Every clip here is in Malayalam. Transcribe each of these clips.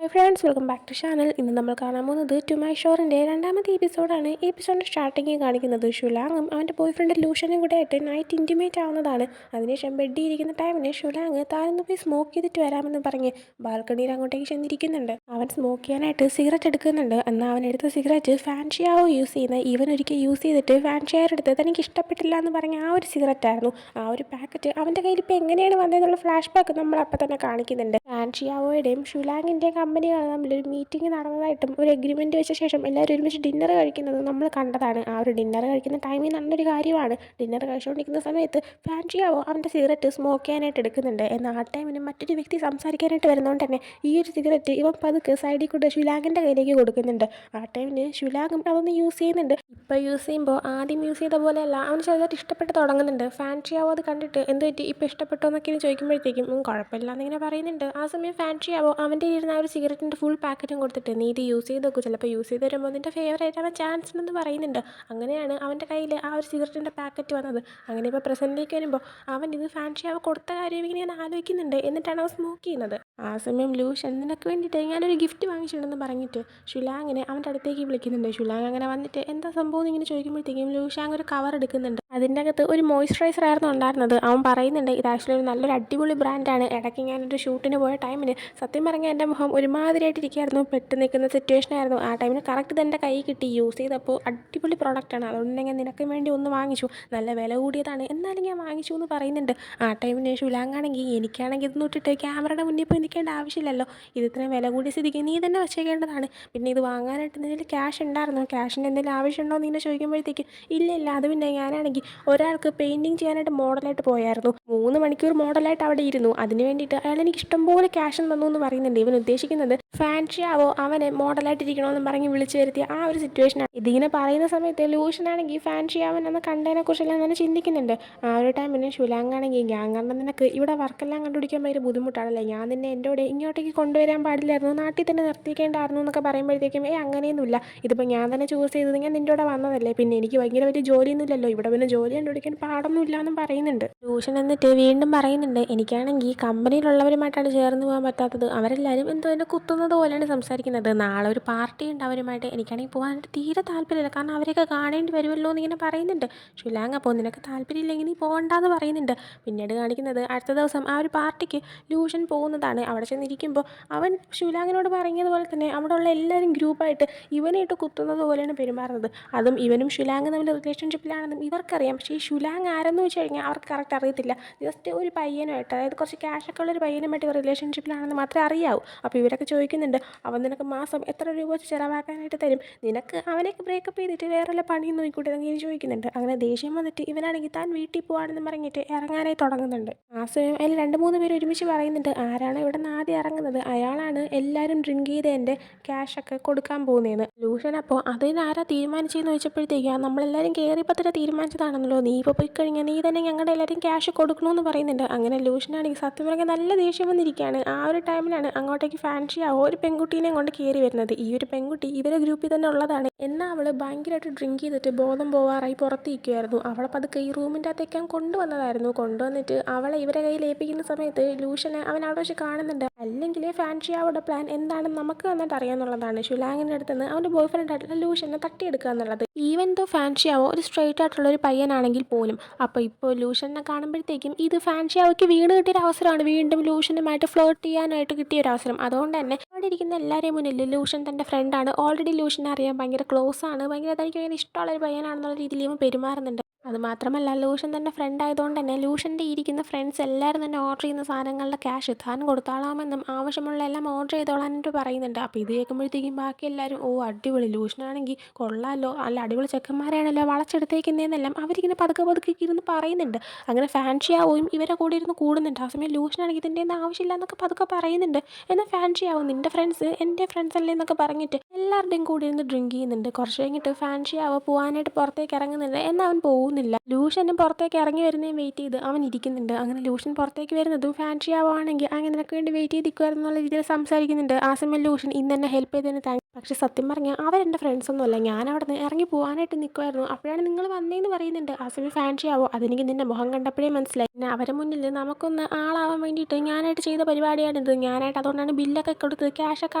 Hi friends, welcome back to channel. ഇന്ന് നമ്മൾ കാണാൻ പോകുന്നത് ടു മൈ ഷോറിൻ്റെ രണ്ടാമത്തെ എപ്പിസോഡാണ്. ഈ എപ്പിസോഡിൻ്റെ സ്റ്റാർട്ടിങ്ങിൽ കാണിക്കുന്നത് ഷുലാങ്ങും അവൻ്റെ ബോയ് ഫ്രണ്ട് ലൂഷനും കൂടെ ആയിട്ട് നൈറ്റ് ഇൻറ്റിമേറ്റ് ആവുന്നതാണ്. അതിനുശേഷം ബെഡിൽ ഇരിക്കുന്ന ടൈമിന് ഷുലാങ് താനൊന്ന് പോയി സ്മോക്ക് ചെയ്തിട്ട് വരാമെന്ന് പറഞ്ഞ് ബാൽക്കണിയിൽ അങ്ങോട്ടേക്ക് ചെന്നിരിക്കുന്നുണ്ട്. അവൻ സ്മോക്ക് ചെയ്യാനായിട്ട് സിഗരറ്റ് എടുക്കുന്നുണ്ട്. എന്നാൽ അവൻ എടുത്ത സിഗരറ്റ് ഫാൻഷിയാവോ യൂസ് ചെയ്യുന്നത്. ഇവൻ ഒരിക്കൽ യൂസ് ചെയ്തിട്ട് ഫാൻഷിയായുടെ അടുത്ത് തനിക്ക് ഇഷ്ടപ്പെട്ടില്ല എന്ന് പറഞ്ഞ ആ ഒരു സിഗരറ്റായിരുന്നു. ആ ഒരു പാക്കറ്റ് അവൻ്റെ കയ്യിൽ ഇപ്പോൾ എങ്ങനെയാണ് വന്നതെന്നുള്ള ഫ്ലാഷ് ബാക്ക് നമ്മൾ അപ്പം തന്നെ കാണിക്കുന്നുണ്ട്. ഫാൻഷിയാവോയുടെയും ഷുലാങ്ങിൻ്റെയും കമ്പനികൾ തമ്മിലൊരു മീറ്റിംഗ് നടന്നതായിട്ടും ഒരു എഗ്രിമെൻറ്റ് വെച്ച ശേഷം എല്ലാവരും ഒരുമിച്ച് ഡിന്നർ കഴിക്കുന്നത് നമ്മൾ കണ്ടതാണ്. ആ ഒരു ഡിന്നർ കഴിക്കുന്ന ടൈമിൽ നല്ലൊരു കാര്യമാണ്. ഡിന്നർ കഴിച്ചുകൊണ്ടിരിക്കുന്ന സമയത്ത് ഫാൻഷിയാവോ അവൻ്റെ സിഗരറ്റ് സ്മോക്ക് ചെയ്യാനായിട്ട് എടുക്കുന്നുണ്ട്. എന്നാൽ ആ ടൈമിന് മറ്റൊരു വ്യക്തി സംസാരിക്കാനായിട്ട് വരുന്നതുകൊണ്ട് തന്നെ ഈ ഒരു സിഗരറ്റ് ഇവൻ പതുക്കെ സൈഡിൽ കൂടെ ഷുലാങ്ങിൻ്റെ കയ്യിലേക്ക് കൊടുക്കുന്നുണ്ട്. ആ ടൈമിന് ഷുലാങ്ങും അതൊന്ന് യൂസ് ചെയ്യുന്നുണ്ട്. ഇപ്പോൾ യൂസ് ചെയ്യുമ്പോൾ ആദ്യം യൂസ് ചെയ്ത പോലെയല്ല, അവന് ചെറുതായിട്ട് ഇഷ്ടപ്പെട്ട് തുടങ്ങുന്നുണ്ട്. ഫാൻഷിയാവോ അത് കണ്ടിട്ട് എന്ത് പറ്റി, ഇപ്പോൾ ഇഷ്ടപ്പെട്ടോ എന്നൊക്കെ ചോദിക്കുമ്പോഴത്തേക്കും കുഴപ്പമില്ല എന്നിങ്ങനെ പറയുന്നുണ്ട്. ആ സമയം ഫാൻഷിയാവോ അവൻ്റെ ഇരുന്ന ആ ഒരു സിഗരറ്റിൻ്റെ ഫുൾ പാക്കറ്റും കൊടുത്തിട്ട് നീ ഇത് യൂസ് ചെയ്ത് നോക്കും, ചിലപ്പോൾ യൂസ് ചെയ്ത് വരുമ്പോൾ നിൻ്റെ ഫേവറേറ്റ് ആവാൻ ചാൻസ് ഉണ്ടെന്ന് പറയുന്നുണ്ട്. അങ്ങനെയാണ് അവൻ്റെ കയ്യിൽ ആ ഒരു സിഗരറ്റിൻ്റെ പാക്കറ്റ് വന്നത്. അങ്ങനെ ഇപ്പോൾ പ്രസൻറ്റിലേക്ക് വരുമ്പോൾ അവൻ ഇത് ഫാൻഷിയാവോ കൊടുത്ത കാര്യം ഇങ്ങനെ ഞാൻ ആലോചിക്കുന്നുണ്ട്. എന്നിട്ടാണ് അവൻ സ്മോക്ക് ചെയ്യുന്നത്. ആ സമയം ലൂഷൻ നിനക്ക് വേണ്ടിയിട്ട് ഞാനൊരു ഗിഫ്റ്റ് വാങ്ങിച്ചിട്ടുണ്ടെന്ന് പറഞ്ഞിട്ട് ഷുലാങ്ങിനെ അവൻ്റെ അടുത്തേക്ക് വിളിക്കുന്നുണ്ട്. ഷുലാങ് അങ്ങനെ വന്നിട്ട് എന്താ സംഭവം എന്നിങ്ങനെ ചോദിക്കുമ്പോഴത്തേക്കും ലൂഷാങ് ഒരു കവർ എടുക്കുന്നുണ്ട്. അതിൻ്റെ അകത്ത് ഒരു മോയ്സ്ചറൈസർ ആയിരുന്നു ഉണ്ടായിരുന്നത്. അവൻ പറയുന്നുണ്ട് ഇത് ആക്ച്വലി ഒരു നല്ലൊരു അടിപൊളി ബ്രാൻഡാണ്. ഇടയ്ക്ക് ഞാനൊരു ഷൂട്ടിന് പോയ ടൈമിന് സത്യം പറഞ്ഞാൽ എൻ്റെ മുഖം ഒരുമാതിരിയായിട്ടിരിക്കുകയായിരുന്നു, പെട്ട് നിൽക്കുന്ന സിറ്റുവേഷൻ ആയിരുന്നു. ആ ടൈമിന് കറക്റ്റ് ഇത് എൻ്റെ കൈ കിട്ടി. യൂസ് ചെയ്തപ്പോൾ അടിപൊളി പ്രോഡക്റ്റാണ്. അതുകൊണ്ട് ഞാൻ നിനക്ക് വേണ്ടി ഒന്ന് വാങ്ങിച്ചു, നല്ല വില കൂടിയതാണ്, എന്നാലും ഞാൻ വാങ്ങിച്ചു എന്ന് പറയുന്നുണ്ട്. ആ ടൈമിന് ഷുലാങ്ങാണെങ്കിൽ എനിക്കാണെങ്കിൽ ഇതൊന്നും ഇട്ടിട്ട് ക്യാമറയുടെ മുന്നിൽ പോയി നിൽക്കേണ്ട ആവശ്യമില്ലല്ലോ, ഇത് ഇത്രയും വില കൂടിയ സ്ഥിതിക്ക് നീ തന്നെ വെച്ചേക്കേണ്ടതാണ്. പിന്നെ ഇത് വാങ്ങാനായിട്ട് എന്തെങ്കിലും ക്യാഷ് ഉണ്ടായിരുന്നോ, ക്യാഷിൻ്റെ എന്തെങ്കിലും ആവശ്യമുണ്ടോ എന്ന് ഇങ്ങനെ ചോദിക്കുമ്പോഴത്തേക്ക് ഇല്ല, അത് പിന്നെ ഞാനാണെങ്കിൽ ഒരാൾക്ക് പെയിൻറ്റിങ് ചെയ്യാനായിട്ട് മോഡലായിട്ട് പോയായിരുന്നു. 3 മണിക്കൂർ മോഡലായിട്ട് അവിടെ ഇരുന്നു. അതിന് വേണ്ടിയിട്ട് അയാൾ എനിക്ക് ഇഷ്ടംപോലെ ക്യാഷ് തന്നു എന്ന് പറയുന്നുണ്ട്. ഇവൻ ഉദ്ദേശിക്കുന്നത് ഫാൻഷിയാവോ അവനെ മോഡലായിട്ടിരിക്കണമെന്ന് പറഞ്ഞ് വിളിച്ചു വരുത്തിയ ആ ഒരു സിറ്റുവേഷനാണ്. ഇതിങ്ങനെ പറയുന്ന സമയത്ത് ലൂഷനാണെങ്കിൽ ഫാൻഷിയാവൻ എന്ന കണ്ടതിനെക്കുറിച്ചെല്ലാം തന്നെ ചിന്തിക്കുന്നുണ്ട്. ആ ഒരു ടൈമിന് ഷുലാങ്ങാണെങ്കിൽ ഞാൻ കണ്ട നിനക്ക് ഇവിടെ വർക്കെല്ലാം കണ്ടുപിടിക്കാൻ ഭയങ്കര ബുദ്ധിമുട്ടാണല്ലേ, ഞാൻ നിന്നെ എൻ്റെ കൂടെ ഇങ്ങോട്ടേക്ക് കൊണ്ടുവരാൻ പാടില്ലായിരുന്നു, നാട്ടിൽ തന്നെ നിർത്തിക്കേണ്ടായിരുന്നു എന്നൊക്കെ പറയുമ്പോഴത്തേക്കും അങ്ങനെയൊന്നുമില്ല, ഇതിപ്പോൾ ഞാൻ തന്നെ ചൂസ് ചെയ്തത്, ഞാൻ നിൻ്റെ കൂടെ വന്നതല്ലേ, പിന്നെ എനിക്ക് ഭയങ്കര വലിയ ജോലിയൊന്നും ഇല്ലല്ലോ ഇവിടെ, പിന്നെ ജോലി കണ്ടുപിടിക്കാൻ പാടൊന്നുമില്ല എന്നും പറയുന്നുണ്ട്. ലൂഷൻ എന്നിട്ട് വീണ്ടും പറയുന്നുണ്ട് എനിക്കാണെങ്കിൽ കമ്പനിയിലുള്ളവരുമായിട്ടാണ് ചേർന്ന് പോകാൻ പറ്റാത്തത്, അവരെല്ലാവരും എന്തോ എന്നെ കുത്തുന്നത് പോലെയാണ് സംസാരിക്കുന്നത്, നാളെ ഒരു പാർട്ടി ഉണ്ട് അവരുമായിട്ട്, എനിക്കാണെങ്കിൽ പോകാനായിട്ട് തീരെ താല്പര്യമില്ല, കാരണം അവരെയൊക്കെ കാണേണ്ടി വരുമല്ലോ എന്നിങ്ങനെ പറയുന്നുണ്ട്. ഷുലാങ് അപ്പോൾ നിനക്ക് താല്പര്യമില്ലെങ്കിൽ നീ പോകണ്ടെന്ന് പറയുന്നുണ്ട്. പിന്നീട് കാണിക്കുന്നത് അടുത്ത ദിവസം ആ ഒരു പാർട്ടിക്ക് ലൂഷൻ പോകുന്നതാണ്. അവിടെ ചെന്നിരിക്കുമ്പോൾ അവൻ ഷുലാങ്ങിനോട് പറഞ്ഞതുപോലെ തന്നെ അവിടെ ഉള്ള എല്ലാവരും ഗ്രൂപ്പായിട്ട് ഇവനായിട്ട് കുത്തുന്നത് പോലെയാണ് പെരുമാറുന്നത്. അതും ഇവനും ഷുലാങ് തമ്മിൽ റിലേഷൻഷിപ്പിലാണെന്നും ഇവർക്കറിയാം. പക്ഷേ ഈ ഷുലാങ് ആരെന്ന് വെച്ച് കഴിഞ്ഞാൽ അവർക്ക് കറക്റ്റ് അറിയത്തില്ല. ജസ്റ്റ് ഒരു പയ്യനുമായിട്ട്, അതായത് കുറച്ച് ക്യാഷൊക്കെ ഉള്ളൊരു പയ്യനുമായിട്ട് റിലേഷൻഷിപ്പിലാണെന്ന് മാത്രമേ അറിയാവൂ. അപ്പോൾ ഇവരൊക്കെ ചോദിക്കുന്നുണ്ട് അവൻ നിനക്ക് മാസം എത്ര രൂപ വെച്ച് ചിലവാക്കാനായിട്ട് തരും, നിനക്ക് അവനൊക്കെ ബ്രേക്കപ്പ് ചെയ്തിട്ട് വേറെ വല്ല പണിയും നോക്കിക്കൂടെ എന്നൊക്കെ ചോദിക്കുന്നുണ്ട്. അങ്ങനെ ദേഷ്യം വന്നിട്ട് ഇവനാണെങ്കിൽ താൻ വീട്ടിൽ പോകാണെന്ന് പറഞ്ഞിട്ട് ഇറങ്ങാനായി തുടങ്ങുന്നുണ്ട്. ആ സമയം അതിൽ 2-3 പേര് ഒരുമിച്ച് പറയുന്നുണ്ട് ആരാണ് ഇവിടെ നിന്ന് ആദ്യം ഇറങ്ങുന്നത്, അയാളാണ് എല്ലാവരും ഡ്രിങ്ക് ചെയ്തതിൻ്റെ ക്യാഷൊക്കെ കൊടുക്കാൻ പോകുന്നതെന്ന്. ലൂഷൻ അപ്പോൾ അതിനാരാ തീരുമാനിച്ചതെന്ന് ചോദിച്ചപ്പോഴത്തേക്കും നമ്മളെല്ലാവരും കയറിയപ്പോൾ തന്നെ തീരുമാനിച്ചതാണല്ലോ, നീ ഇപ്പോൾ പോയി കഴിഞ്ഞാൽ നീ തന്നെ ഞങ്ങളുടെ എല്ലാവരും ക്യാഷ് കൊടുക്കണമെന്ന് പറയുന്നുണ്ട്. അങ്ങനെ ലൂഷനാണെങ്കിൽ സത്യം പറഞ്ഞാൽ നല്ല ദേഷ്യം വന്നിരിക്കുകയാണ്. ആ ഒരു ടൈമിലാണ് അങ്ങോട്ടേക്ക് ഫാൻഷിയാവോ ഒരു പെൺകുട്ടീനെ കൊണ്ട് കയറി വരുന്നത്. ഈ ഒരു പെൺകുട്ടി ഇവരെ ഗ്രൂപ്പിൽ തന്നെ ഉള്ളതാണ്. എന്നാൽ അവൾ ഭയങ്കരമായിട്ട് ഡ്രിങ്ക് ചെയ്തിട്ട് ബോധം പോവാറായി പുറത്തിരിക്കുമായിരുന്നു. അവളെ പതുക്കെ ഈ റൂമിൻ്റെ അകത്തേക്ക് കൊണ്ടുവന്നതായിരുന്നു. കൊണ്ടുവന്നിട്ട് അവളെ ഇവരെ കയ്യിൽ ഏൽപ്പിക്കുന്ന സമയത്ത് ലൂഷനെ അവൻ അവിടെ വെച്ച് കാണുന്നുണ്ട്. അല്ലെങ്കിൽ ഫാൻഷിയാവോടെ പ്ലാൻ എന്താണെന്ന് നമുക്ക് വന്നിട്ട് അറിയാമെന്നുള്ളതാണ്. ഷുലാങ്ങിൻ്റെ അടുത്ത് നിന്ന് അവൻ്റെ ബോയ് ഫ്രണ്ട് ആയിട്ടുള്ള ലൂഷനെ തട്ടിയെടുക്കുക എന്നുള്ളത്. ഈവൻ ദോ ഫാൻഷിയാവോ ഒരു സ്ട്രെയിറ്റ് ആയിട്ടുള്ള ഒരു പയ്യനാണെങ്കിൽ പോലും. അപ്പോൾ ഇപ്പോൾ ലൂഷനെ കാണുമ്പോഴത്തേക്കും ഇത് ഫാൻഷിയാവോയ്ക്ക് വീണ് കിട്ടിയൊരു അവസരമാണ്, വീണ്ടും ലൂഷനുമായിട്ട് ഫ്ലോട്ട് ചെയ്യാനായിട്ട് കിട്ടിയൊരു അവസരം. അതുകൊണ്ട് തന്നെ അവിടെ ഇരിക്കുന്ന എല്ലാവരെയും മുന്നിൽ ലൂഷൻ തൻ്റെ ഫ്രണ്ടാണ്, ഓൾറെഡി ലൂഷനെ അറിയാം, ഭയങ്കര ക്ലോസ് ആണ്, ഭയങ്കര തനിക്ക് ഭയങ്കര ഇഷ്ടമുള്ളൊരു പയ്യനാണെന്നുള്ള രീതിയിൽ ഇവൻ പെരുമാറുന്നുണ്ട്. അതുമാത്രമല്ല ലൂഷൻ തന്നെ ഫ്രണ്ട് ആയതുകൊണ്ട് തന്നെ ലൂഷൻ്റെ ഇരിക്കുന്ന ഫ്രണ്ട്സ് എല്ലാവരും തന്നെ ഓർഡർ ചെയ്യുന്ന സാധനങ്ങളുടെ ക്യാഷ് താൻ കൊടുത്താളാമെന്നും ആവശ്യമുള്ള എല്ലാം ഓർഡർ ചെയ്തോളാനായിട്ട് പറയുന്നുണ്ട്. അപ്പോൾ ഇത് കേൾക്കുമ്പോഴത്തേക്കും ബാക്കി എല്ലാവരും അടിപൊളി, ലൂഷനാണെങ്കിൽ കൊള്ളാമല്ലോ, നല്ല അടിപൊളി ചെക്കന്മാരെയാണല്ലോ വളച്ചെടുത്തേക്കുന്നതെന്നെല്ലാം അവരിങ്ങനെ പതുക്കെ പതുക്കെ ഇരുന്ന് പറയുന്നുണ്ട്. അങ്ങനെ ഫാൻഷിയാവും ഇവരെ കൂടെ ഇരുന്ന് കൂടുന്നുണ്ട്. ആ സമയം ലൂഷനാണെങ്കിൽ ഇതിൻ്റെ ഒന്നും ആവശ്യമില്ല എന്നൊക്കെ പതുക്കെ പറയുന്നുണ്ട്. എന്നാൽ ഫാൻഷിയാവും നിൻ്റെ ഫ്രണ്ട്സ് എൻ്റെ ഫ്രണ്ട്സ് അല്ലേ എന്നൊക്കെ പറഞ്ഞിട്ട് എല്ലാവരുടെയും കൂടെ ഇരുന്ന് ഡ്രിങ്ക് ചെയ്യുന്നുണ്ട്. കുറച്ച് കഴിഞ്ഞിട്ട് ഫാൻഷിയാവ് പോകാനായിട്ട് പുറത്തേക്ക് ഇറങ്ങുന്നുണ്ട്. എന്നാൽ അവൻ പോകും പോകുന്നില്ല. ലൂഷനും പുറത്തേക്ക് ഇറങ്ങി വരുന്നതും വെയിറ്റ് ചെയ്ത് അവൻ ഇരിക്കുന്നുണ്ട്. അങ്ങനെ ലൂഷൻ പുറത്തേക്ക് വരുന്നതും ഫാൻസി ആവുകയാണെങ്കിൽ അങ്ങനെ നിനക്ക് വേണ്ടി വെയിറ്റ് ചെയ്തിരിക്കുമായിരുന്നു എന്നുള്ള രീതിയിൽ സംസാരിക്കുന്നുണ്ട്. ആ സമയം ലൂഷൻ ഇന്ന് എന്നെ ഹെൽപ്പ് ചെയ്തതിന് താങ്ക്സ്. പക്ഷെ സത്യം പറഞ്ഞാൽ അവരെൻ്റെ ഫ്രണ്ട്സൊന്നുമല്ല, ഞാൻ അവിടെ നിന്ന് ഇറങ്ങി പോകാനായിട്ട് നിൽക്കുമായിരുന്നു. അപ്പോഴാണ് നിങ്ങൾ വന്നേന്ന് പറയുന്നുണ്ട്. ആ സമയം ഫാൻസി ആവോ, അതെനിക്ക് നിൻ്റെ മുഖം കണ്ടപ്പോഴേ മനസ്സിലായി. പിന്നെ അവരെ മുന്നിൽ നമുക്കൊന്ന് ആളാവാൻ വേണ്ടിയിട്ട് ഞാനായിട്ട് ചെയ്ത പരിപാടിയാണിത്. ഞാനായിട്ട് അതുകൊണ്ടാണ് ബില്ലൊക്കെ കൊടുത്ത് ക്യാഷൊക്കെ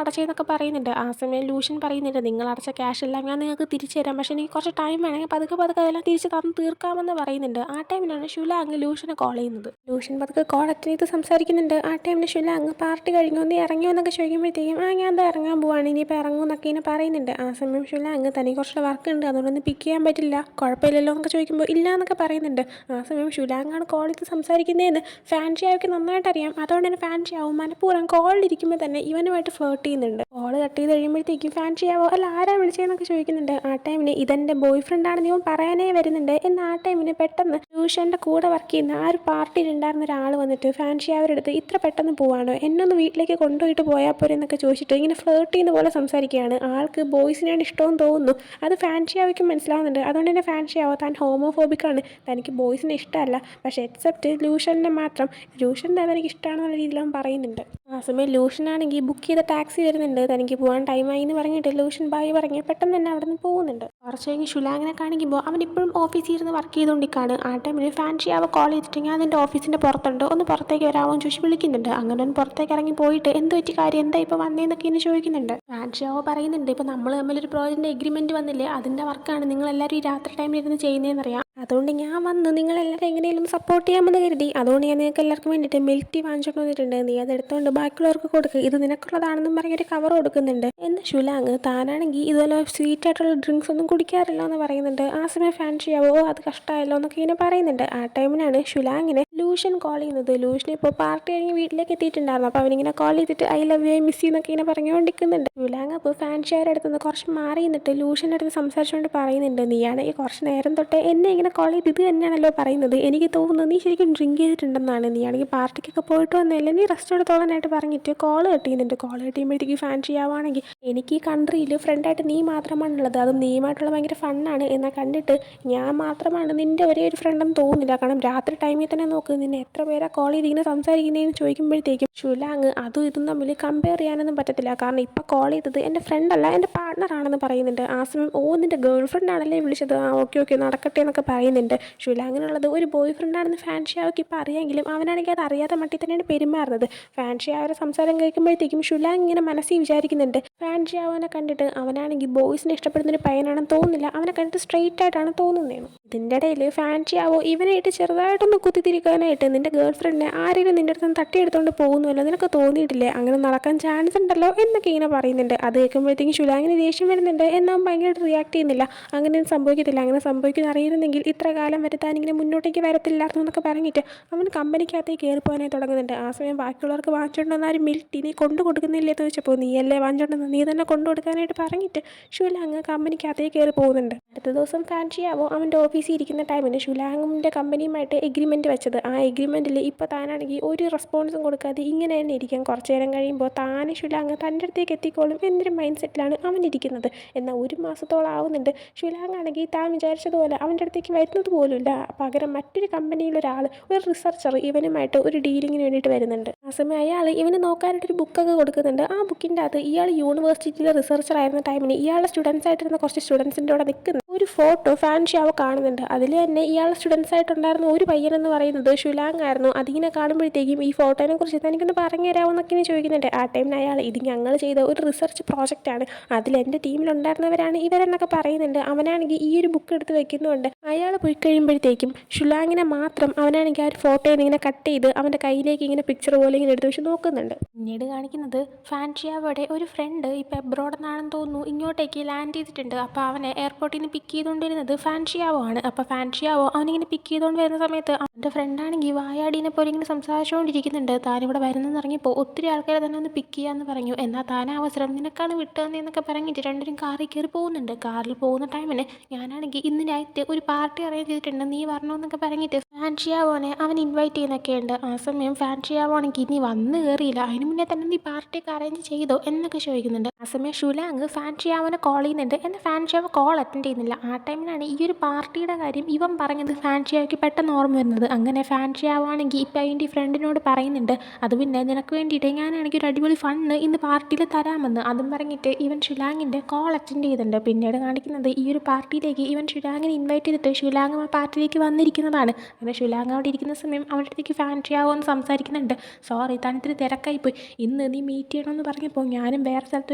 അടച്ചതെന്നൊക്കെ പറയുന്നുണ്ട്. ആ സമയം ലൂഷൻ പറയുന്നുണ്ട്, നിങ്ങൾ അടച്ച ക്യാഷ് എല്ലാം ഞാൻ നിങ്ങൾക്ക് തിരിച്ചു തരാം, പക്ഷേ എനിക്ക് കുറച്ച് ടൈം വേണമെങ്കിൽ പതുക്കെ അതെല്ലാം തിരിച്ച് തന്ന് തീർക്കാമെന്ന് പറയുന്നുണ്ട്. ആ ടൈമിലാണ് ഷുലാങ് ലൂഷനെ കോൾ ചെയ്യുന്നത്. ലൂഷൻ പതുക്കെ കോൾ അറ്റൻഡ് ചെയ്ത് സംസാരിക്കുന്നുണ്ട്. ആ ടൈമിൽ ഷുലാങ് പാർട്ടി കഴിഞ്ഞോ നീ ഇറങ്ങിയോ എന്നൊക്കെ ചോദിക്കുമ്പോഴത്തേക്കും ഞാൻ എന്താ ഇറങ്ങാൻ പോവാണ്, ഇനിയിപ്പോൾ ഇറങ്ങുമെന്നൊക്കെ ഇങ്ങനെ പറയുന്നുണ്ട്. ആ സമയം ഷുലാങ് തനിക്ക് കുറച്ച് വർക്ക് ഉണ്ട്, അതുകൊണ്ടൊന്ന് പിക്ക് ചെയ്യാൻ പറ്റില്ല, കുഴപ്പമില്ലല്ലോ എന്നൊക്കെ ചോദിക്കുമ്പോൾ ഇല്ല എന്നൊക്കെ പറയുന്നുണ്ട്. ആ സമയം ഷുലാങ്ങാണ് കോൾ ചെയ്ത് സംസാരിക്കുന്നതെന്ന് ഫാൻസി ആവയ്ക്ക് നന്നായിട്ട് അറിയാം. അതുകൊണ്ട് തന്നെ ഫാൻസി ആവും മനഃപൂർവ്വം കോളിലിരിക്കുമ്പോൾ തന്നെ ഇവനുമായിട്ട് ഫ്ലേർട്ട് ചെയ്യുന്നുണ്ട്. കോൾ കട്ട് ചെയ്ത് കഴിയുമ്പോഴത്തേക്കും ഫാൻസി ആവോ അല്ല ആരാ വിളിച്ചതെന്നൊക്കെ ചോദിക്കുന്നുണ്ട്. ആ ടൈമിന് ഇതെൻ്റെ ബോയ് ഫ്രണ്ടാണെന്ന് ഇവൻ പറയാനേ വരുന്നുണ്ട്. എന്നാൽ ആ ടൈമിന് പെട്ടെന്ന് ട്യൂഷൻ്റെ കൂടെ വർക്ക് ചെയ്യുന്ന ആ ഒരു പാർട്ടിയിലുണ്ടായിരുന്ന ഒരാൾ വന്നിട്ട് ഫാൻസി അവരുടെ അടുത്ത് ഇത്ര പെട്ടെന്ന് പോവാണോ, എന്നൊന്ന് വീട്ടിലേക്ക് കൊണ്ടുപോയിട്ട് പോയാൽ പോരെ എന്നൊക്കെ ചോദിച്ചിട്ട് ഇങ്ങനെ ഫ്ലേർട്ട് ചെയ്യുന്ന പോലെ സംസാരിക്കുകയാണ്. ആൾക്ക് ബോയ്സിനാണ് ഇഷ്ടമെന്ന് തോന്നുന്നു. അത് ഫാൻസി ആവയ്ക്കും മനസ്സിലാവുന്നുണ്ട്. അതുകൊണ്ട് തന്നെ ഫാൻസി ആവോ താൻ ഹോമോഫോബിക്കാണ്, തനിക്ക് ബോയ്സിനെ ഇഷ്ടമല്ല, പക്ഷേ എക്സെപ്റ്റ് ലൂഷനെ മാത്രം, ലൂഷൻ്റെ തനിക്ക് ഇഷ്ടമാണെന്നുള്ള രീതിയിൽ അവൻ പറയുന്നുണ്ട്. ആ സമയം ലൂഷനാണെങ്കിൽ ബുക്ക് ചെയ്ത ടാക്സി വരുന്നുണ്ട്. തനിക്ക് പോകാൻ ടൈമായി എന്ന് പറഞ്ഞിട്ട് ലൂഷൻ ബായ് പറഞ്ഞ് പെട്ടെന്ന് തന്നെ അവിടെ നിന്ന് പോകുന്നുണ്ട്. കുറച്ച് കഴിഞ്ഞ് ഷുലാങ്ങിനെ കാണിക്കുമ്പോൾ അവൻ ഇപ്പോഴും ഓഫീസിൽ ഇരുന്ന് വർക്ക് ചെയ്തുകൊണ്ടിരിക്കുകയാണ്. ആ ടൈമിൽ ഫാൻസി ആവ കോൾ ചെയ്തിട്ട് ഞാൻ അതിൻ്റെ ഓഫീസിൻ്റെ പുറത്തുണ്ട്, ഒന്ന് പുറത്തേക്ക് വരാമോ എന്ന് ചോദിച്ച് വിളിക്കുന്നുണ്ട്. അങ്ങനെ ഒന്ന് പുറത്തേക്ക് ഇറങ്ങി പോയിട്ട് എന്ത് പറ്റി കാര്യം, എന്താ ഇപ്പോൾ വന്നേന്നൊക്കെ ഇങ്ങനെ ചോദിക്കുന്നുണ്ട്. ഫാൻസി ആവ പറയുന്നുണ്ട്, ഇപ്പോൾ നമ്മൾ തമ്മിലൊരു പ്രോജക്റ്റിൻ്റെ എഗ്രിമെൻറ്റ് വന്നില്ലേ, അതിൻ്റെ വർക്കാണ് നിങ്ങളെല്ലാവരും ഈ രാത്രി ടൈമിൽ ഇരുന്ന് ചെയ്യുന്നതെന്നറിയാം. അതുകൊണ്ട് ഞാൻ വന്ന് നിങ്ങളെല്ലാവരും എങ്ങനെയും സപ്പോർട്ട് ചെയ്യാമെന്ന് കരുതി. അതുകൊണ്ട് ഞാൻ നിങ്ങൾക്ക് എല്ലാവർക്കും വേണ്ടിയിട്ട് മിൽക്ക് ടീ വാങ്ങിച്ചോണ്ട് വന്നിട്ടുണ്ട്, നീ അത് എടുത്തുകൊണ്ട് ബാക്കിയുള്ളവർക്ക് കൊടുക്കുക, ഇത് നിനക്കുള്ളതാണെന്നും പറഞ്ഞൊരു കവർ കൊടുക്കുന്നുണ്ട്. എന്ന് ഷുലാങ് താനാണെങ്കിൽ ഇതുപോലെ സ്വീറ്റ് ആയിട്ടുള്ള ഡ്രിങ്ക്സ് ഒന്നും കുടിക്കാറില്ല എന്ന് പറയുന്നുണ്ട്. ആ സമയം ഫാൻസി ആവോ അത് കഷ്ടമായല്ലോ എന്നൊക്കെ ഇങ്ങനെ പറയുന്നുണ്ട്. ആ ടൈമിനാണ് ഷുലാങ്ങിനെ ലൂഷൻ കോൾ ചെയ്യുന്നത്. ലൂഷൻ ഇപ്പോൾ പാർട്ടി കഴിഞ്ഞ് വീട്ടിലേക്ക് എത്തിയിട്ടുണ്ടായിരുന്നു. അപ്പോൾ അവനിങ്ങനെ കോൾ ചെയ്തിട്ട് I love you, I miss you എന്നൊക്കെ ഇങ്ങനെ പറഞ്ഞുകൊണ്ടിരിക്കുന്നുണ്ട്. ഷുലാങ് അപ്പോൾ ഫാൻസിയുടെ അടുത്ത് നിന്ന് കുറച്ച് മാറി നിന്നിട്ട് ലൂഷൻ്റെ അടുത്ത് സംസാരിച്ചുകൊണ്ട് പറയുന്നുണ്ട്, നീയാണ് ഈ കുറച്ച് നേരം തൊട്ടേ എന്നെ ഇങ്ങനെ കോൾ ചെയ്ത് ഇത് തന്നെയാണല്ലോ പറയുന്നത്, എനിക്ക് തോന്നുന്നു നീ ശരിക്കും ഡ്രിങ്ക് ചെയ്തിട്ടുണ്ടെന്നാണ്, നീയാണെങ്കിൽ പാർട്ടിക്കൊക്കെ പോയിട്ട് വന്നതല്ലേ, നീ റെസ്റ്റ് എടുത്തോളാനായിട്ട് പറഞ്ഞിട്ട് കോൾ കട്ട് ചെയ്യുന്നുണ്ട്. കോൾ കട്ട് ചെയ്യുമ്പോഴത്തേക്ക് ഫാൻസി ആവുകയാണെങ്കിൽ എനിക്ക് ഈ കൺട്രിയിൽ ഫ്രണ്ടായിട്ട് നീ മാത്രമാണുള്ളത്, അതും നീയുമായിട്ടുള്ള ഭയങ്കര ഫണ്ണാണ്, എന്നാൽ കണ്ടിട്ട് ഞാൻ മാത്രമാണ് നിൻ്റെ ഒരേ ഒരു ഫ്രണ്ടെന്ന് തോന്നുന്നില്ല, കാരണം രാത്രി ടൈമിൽ തന്നെ നോക്ക് നിന്നെ എത്ര പേരാ കോൾ ചെയ്ത് ഇങ്ങനെ സംസാരിക്കുന്നതെന്ന് ചോദിക്കുമ്പോഴത്തേക്കും ഷുലാങ് അതും ഇതും തമ്മിൽ കമ്പയർ ചെയ്യാനൊന്നും പറ്റത്തില്ല, കാരണം ഇപ്പോൾ കോൾ ചെയ്തത് എൻ്റെ ഫ്രണ്ടല്ല എൻ്റെ പാർട്ട്ണറാണെന്ന് പറയുന്നുണ്ട്. ആ സമയം നിൻ്റെ ഗേൾ ഫ്രണ്ടാണല്ലേ വിളിച്ചത്, ഓക്കെ നടക്കട്ടെ എന്നൊക്കെ പറയുന്നുണ്ട്. ഷുലാങ്ങിനുള്ളത് ഒരു ബോയ് ഫ്രണ്ടാണെന്ന് ഫാൻസി ആവയ്ക്ക് ഇപ്പോൾ അറിയാമെങ്കിലും അവനാണെങ്കിൽ അത് അറിയാത്ത മട്ടിൽ തന്നെയാണ് പെരുമാറുന്നത്. ഫാൻസി ആവരെ സംസാരം കേൾക്കുമ്പോഴത്തേക്കും ഷുലാങ് ഇങ്ങനെ മനസ്സിൽ വിചാരിക്കുന്നുണ്ട്, ഫാൻസി ആവനെ കണ്ടിട്ട് അവനാണെങ്കിൽ ബോയ്സിനെ ഇഷ്ടപ്പെടുന്നൊരു പയ്യനാണെന്ന് തോന്നുന്നില്ല, അവനെ കണ്ടിട്ട് സ്ട്രെയിറ്റ് ആയിട്ടാണ് തോന്നുന്നതെന്ന്. ഇതിൻ്റെ ഇടയിൽ ഫാൻസി ആവോ ഇവനായിട്ട് ചെറുതായിട്ടൊന്ന് കുത്തിത്തിരിക്കാനായിട്ട് നിൻ്റെ ഗേൾ ഫ്രണ്ടിനെ ആരെങ്കിലും നിൻ്റെ അടുത്ത് തട്ടിയെടുത്തുകൊണ്ട് പോകുന്നുവല്ലോ, നിനക്ക് തോന്നിയിട്ടില്ലേ, അങ്ങനെ നടക്കാൻ ചാൻസ് ഉണ്ടല്ലോ എന്നൊക്കെ ഇങ്ങനെ പറയുന്നുണ്ട്. അത് കേൾക്കുമ്പോഴത്തേക്കും ഷുലാങ്ങിന് ദേഷ്യം വരുന്നുണ്ട്. എന്നാൽ ഭയങ്കരമായിട്ട് റിയാക്ട് ചെയ്യുന്നില്ല. അങ്ങനെ സംഭവിക്കത്തില്ല, അങ്ങനെ സംഭവിക്കുന്ന അറിയുന്നെങ്കിൽ ഇത്ര കാലം വരെ താനിങ്ങനെ മുന്നോട്ടേക്ക് വരത്തില്ലായിരുന്നു എന്നൊക്കെ പറഞ്ഞിട്ട് അവൻ കമ്പനിക്കകത്തേക്ക് കയറിപ്പോകാനായി തുടങ്ങുന്നുണ്ട്. ആ സമയം ബാക്കിയുള്ളവർക്ക് വാങ്ങിച്ചുകൊണ്ട് വന്ന ഒരു മിൽക്ക് ടീ നീ കൊണ്ടു കൊടുക്കുന്നില്ലേ എന്ന് ചോദിച്ചപ്പോൾ നീയല്ലേ വാങ്ങിച്ചുകൊണ്ടെന്ന്, നീ തന്നെ കൊണ്ടു കൊടുക്കാനായിട്ട് പറഞ്ഞിട്ട് ഷുലാങ് കമ്പനിക്കകത്തേക്ക് കയറി പോകുന്നുണ്ട്. അടുത്ത ദിവസം ഫാൻസി ആവോ അവൻ്റെ ഓഫീസിൽ ഇരിക്കുന്ന ടൈമിന് ഷുലാങ്ങിൻ്റെ കമ്പനിയുമായിട്ട് എഗ്രിമെൻറ്റ് വെച്ചത്. ആ എഗ്രിമെൻറ്റിൽ ഇപ്പോൾ താനാണെങ്കിൽ ഒരു റെസ്പോൺസും കൊടുക്കാതെ ഇങ്ങനെ തന്നെ ഇരിക്കാം. കുറച്ച് നേരം കഴിയുമ്പോൾ താന് ഷുലാങ് തൻ്റെ അടുത്തേക്ക് എത്തിക്കോളും എന്നൊരു മൈൻഡ് സെറ്റിലാണ് അവൻ ഇരിക്കുന്നത്. എന്നാൽ ഒരു മാസത്തോളം ആവുന്നുണ്ട്. ഷുലാങ് ആണെങ്കിൽ താൻ വിചാരിച്ചതുപോലെ അവൻ്റെ അടുത്തേക്ക് വരുന്നത് പോലുമില്ല. പകരം മറ്റൊരു കമ്പനിയിലൊരാൾ, ഒരു റിസർച്ചർ ഇവനുമായിട്ട് ഒരു ഡീലിങ്ങിന് വേണ്ടിയിട്ട് വരുന്നുണ്ട്. ആ സമയം അയാൾ ഇവന് നോക്കാനായിട്ടൊരു ബുക്കൊക്കെ കൊടുക്കുന്നുണ്ട്. ആ ബുക്കിൻ്റെ അകത്ത് ഇയാൾ യൂണിവേഴ്സിറ്റിയിലെ റിസർച്ചർ ആയിരുന്ന ടൈമിന് ഇയാളുടെ സ്റ്റുഡൻസ് ആയിട്ടിരുന്ന കുറച്ച് സ്റ്റുഡൻസിൻ്റെ കൂടെ നിൽക്കുന്ന ഒരു ഫോട്ടോ ഫാൻസി ആവ കാണുന്നുണ്ട്. അതിൽ തന്നെ ഇയാളുടെ സ്റ്റുഡൻസ് ആയിട്ടുണ്ടായിരുന്ന ഒരു പയ്യനെന്ന് പറയുന്നത് ഷുലാങ് ആയിരുന്നു. അതിങ്ങനെ കാണുമ്പോഴത്തേക്കും ഈ ഫോട്ടോനെ കുറിച്ച് എനിക്കൊന്ന് പറഞ്ഞു തരാമെന്നൊക്കെ ചോദിക്കുന്നുണ്ട്. ആ ടൈമിന് അയാൾ ഇത് ഞങ്ങൾ ചെയ്ത ഒരു റിസർച്ച് പ്രോജക്റ്റാണ്, അതിൽ എൻ്റെ ടീമിലുണ്ടായിരുന്നവരാണ് ഇവരെന്നൊക്കെ പറയുന്നുണ്ട്. അവനാണെങ്കിൽ ഈ ഒരു ബുക്ക് എടുത്ത് വെക്കുന്നുണ്ട്. അയാൾ പോയി കഴിയുമ്പോഴത്തേക്കും ഷുലാങ്ങിനെ മാത്രം അവനാണെങ്കിൽ ആ ഒരു ഫോട്ടോയിൽ ഇങ്ങനെ കട്ട് ചെയ്ത് അവൻ്റെ കയ്യിലേക്ക് ഇങ്ങനെ പിക്ചർ പോലെ ഇങ്ങനെ എടുത്ത് വെച്ച് നോക്കുന്നുണ്ട്. പിന്നീട് കാണിക്കുന്നത് ഫാൻസി ആവയുടെ ഒരു ഫ്രണ്ട് ഇപ്പോൾ എബ്രോഡ് എന്നാണെന്ന് തോന്നുന്നു ഇങ്ങോട്ടേക്ക് ലാൻഡ് ചെയ്തിട്ടുണ്ട്. അപ്പോൾ അവനെ എയർപോർട്ടിൽ നിന്ന് പിക്ക് ചെയ്തുകൊണ്ട് വരുന്നത് ഫാൻസി ആവോ ആണ്. അപ്പോൾ ഫാൻസി ആവോ അവനിങ്ങനെ പിക്ക് ചെയ്തുകൊണ്ട് വരുന്ന സമയത്ത് അവൻ്റെ ഫ്രണ്ടാണെങ്കിൽ വായാടീനെ പോലെ ഇങ്ങനെ സംസാരിച്ചുകൊണ്ടിരിക്കുന്നുണ്ട്. താനിവിടെ വരുന്നതെന്ന് ഇറങ്ങിയപ്പോൾ ഒത്തിരി ആൾക്കാരെ തന്നെ ഒന്ന് പിക്ക് ചെയ്യാമെന്ന് പറഞ്ഞു, എന്നാൽ താൻ അവസരം നിനക്കാണ് വിട്ടതെന്നൊക്കെ പറഞ്ഞിട്ട് രണ്ടുപേരും കാറിൽ കയറി പോകുന്നുണ്ട്. കാറിൽ പോകുന്ന ടൈമിന് ഞാനാണെങ്കിൽ ഇന്ന് നൈറ്റ് ഒരു പാർട്ടി അറേഞ്ച് ചെയ്തിട്ടുണ്ട്, നീ വരണമെന്നൊക്കെ പറഞ്ഞിട്ട് ഫാൻസി ആവോനെ അവൻ ഇൻവൈറ്റ് ചെയ്യുന്നൊക്കെ ഉണ്ട്. ആ സമയം ഫാൻസി ആവുകയാണെങ്കിൽ നീ വന്ന് കയറിയില്ല, അതിന് മുന്നേ തന്നെ നീ പാർട്ടിയൊക്കെ അറേഞ്ച് ചെയ്തോ എന്നൊക്കെ ചോദിക്കുന്നുണ്ട്. ആ സമയം ഷുലാങ് ഫാൻസി ആവനെ കോൾ ചെയ്യുന്നുണ്ട്. എന്നാൽ ഫാൻസി ആവ കോൾ അറ്റൻഡ് ചെയ്യുന്നില്ല. ആ ടൈമിലാണ് ഈ ഒരു പാർട്ടിയുടെ കാര്യം ഇവൻ പറഞ്ഞത് ഫാൻഷിയാവയ്ക്ക് പെട്ടെന്ന് ഓർമ്മ വരുന്നത്. അങ്ങനെ ഫാൻഷിയാവാണെങ്കിൽ ഇപ്പം അതിൻ്റെ ഫ്രണ്ടിനോട് പറയുന്നുണ്ട്, അത് പിന്നെ നിനക്ക് വേണ്ടിയിട്ട് ഞാനാണെങ്കിൽ ഒരു അടിപൊളി ഫണ്ട് ഇന്ന് പാർട്ടിയിൽ തരാമെന്ന്. അതും പറഞ്ഞിട്ട് ഇവൻ ഷിലാങ്ങിൻ്റെ കോൾ അറ്റൻഡ് ചെയ്തിട്ടുണ്ട്. പിന്നീട് കാണിക്കുന്നത് ഈ ഒരു പാർട്ടിയിലേക്ക് ഇവൻ ഷിലാങ്ങിനെ ഇൻവൈറ്റ് ചെയ്തിട്ട് ഷിലാങ് ആ പാർട്ടിയിലേക്ക് വന്നിരിക്കുന്നതാണ്. അങ്ങനെ ഷിലാങ് അവിടെ ഇരിക്കുന്ന സമയം അവൻ്റെ അടുത്തേക്ക് ഫാൻഷിയാവോ എന്ന് സംസാരിക്കുന്നുണ്ട്. സോറി താൻ ഇത്തിരി തിരക്കായിപ്പോയി, ഇന്ന് നീ മീറ്റ് ചെയ്യണമെന്ന് പറഞ്ഞപ്പോൾ ഞാനും വേറെ സ്ഥലത്ത്